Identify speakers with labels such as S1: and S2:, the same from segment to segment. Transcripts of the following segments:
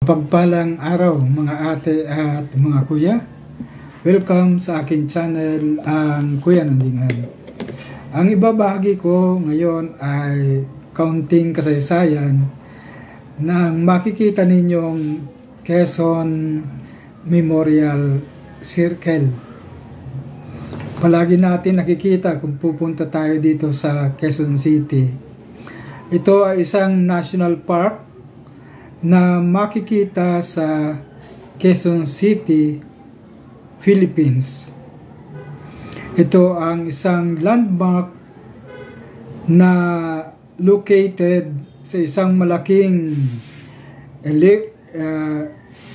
S1: Pagpalang araw mga ate at mga kuya. Welcome sa aking channel, ang Kuya Nandingan. Ang ibabahagi ko ngayon ay kaunting kasaysayan ng makikita ninyong Quezon Memorial Circle. Palagi natin nakikita kung pupunta tayo dito sa Quezon City. Ito ay isang national park na makikita sa Quezon City, Philippines. Ito ang isang landmark na located sa isang malaking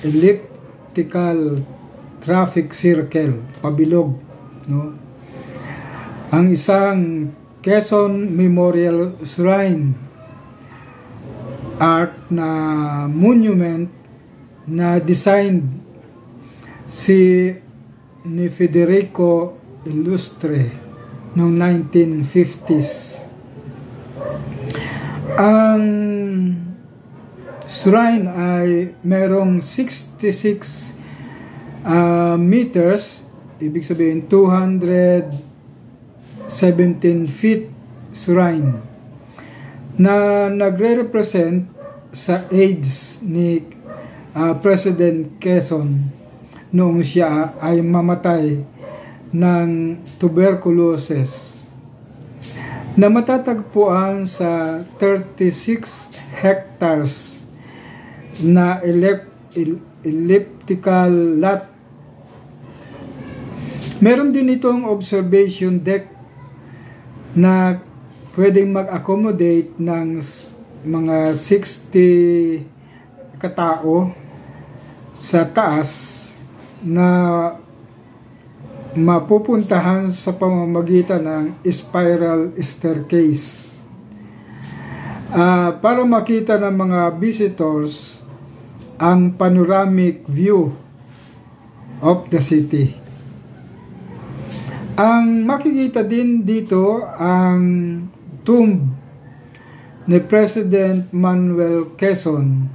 S1: elliptical traffic circle, pabilog, no? Ang isang Quezon Memorial Shrine art na monument na designed ni Federico Illustre noong 1950s. Ang shrine ay merong 66 meters, ibig sabihin 217 feet shrine, na nagre-represent sa age ni President Quezon noong siya ay mamatay ng tuberculosis, na matatagpuan sa 36 hectares na elliptical lot. Meron din itong observation deck na pwedeng mag-accommodate ng mga 60 katao sa taas na mapupuntahan sa pamamagitan ng spiral staircase para makita ng mga visitors ang panoramic view of the city. Ang makikita din dito ang tomb ni President Manuel Quezon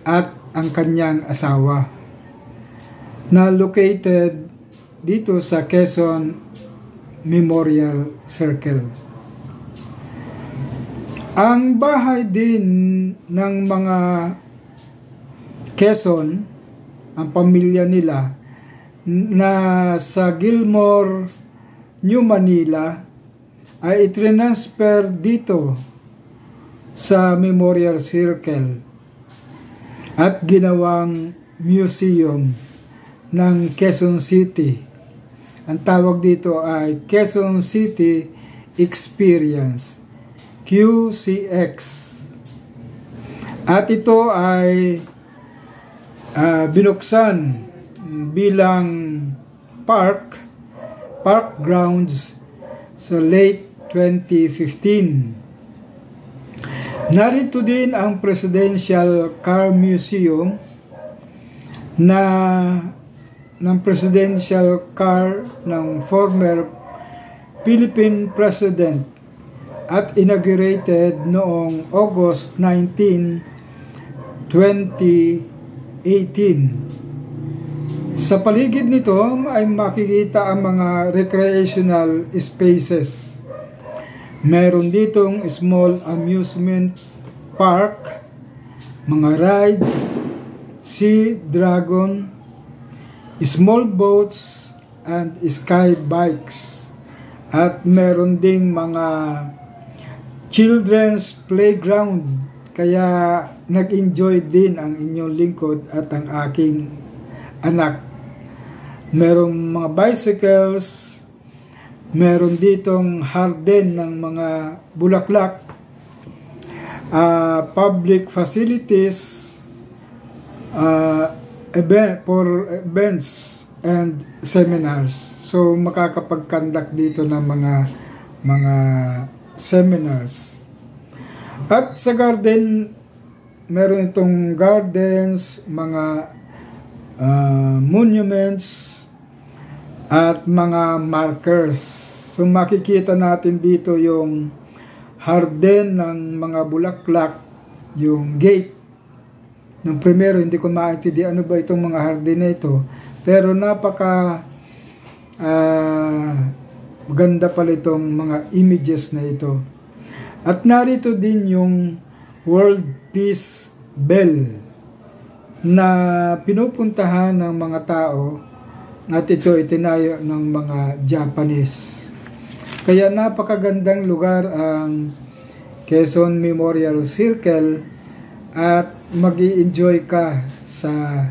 S1: at ang kanyang asawa, na located dito sa Quezon Memorial Circle. Ang bahay din ng mga Quezon, ang pamilya nila, na sa Gilmore, New Manila, ay itransfer dito sa Memorial Circle at ginawang museum ng Quezon City. Ang tawag dito ay Quezon City Experience, QCX. At ito ay binuksan bilang park grounds sa late 2015. Narito din ang Presidential Car Museum ng presidential car ng former Philippine President at inaugurated noong August 19, 2018. Sa paligid nito ay makikita ang mga recreational spaces. Meron ditong small amusement park, mga rides, sea dragon, small boats, and sky bikes. At meron ding mga children's playground. Kaya nag-enjoy din ang inyong lingkod at ang aking anak. Merong mga bicycles, meron ditong garden ng mga bulaklak, public facilities, for events and seminars. So makakapag-conduct dito ng mga seminars. At sa garden, meron itong gardens, mga monuments, at mga markers. So makikita natin dito yung garden ng mga bulaklak, yung gate Nung primero, hindi ko maintindihan ano ba itong mga hardin na ito. Pero napaka maganda pala itong mga images na ito. At narito din yung World Peace Bell na pinupuntahan ng mga tao at ito itinayo ng mga Japanese. Kaya napakagandang lugar ang Quezon Memorial Circle at mag-i-enjoy ka sa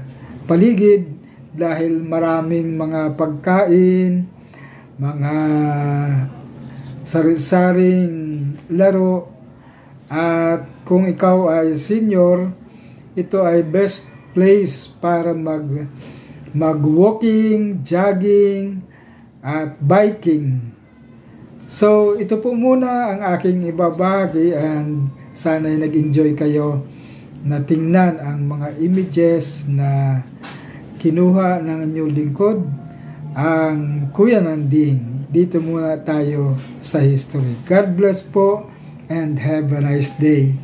S1: paligid dahil maraming mga pagkain, mga sari-saring laro, at kung ikaw ay senior, ito ay best place para mag-walking, jogging, at biking. So, ito po muna ang aking ibabahagi and sana'y nag-enjoy kayo na tingnan ang mga images na kinuha ng inyong lingkod, ang Kuya Nanding. Dito muna tayo sa history. God bless po and have a nice day.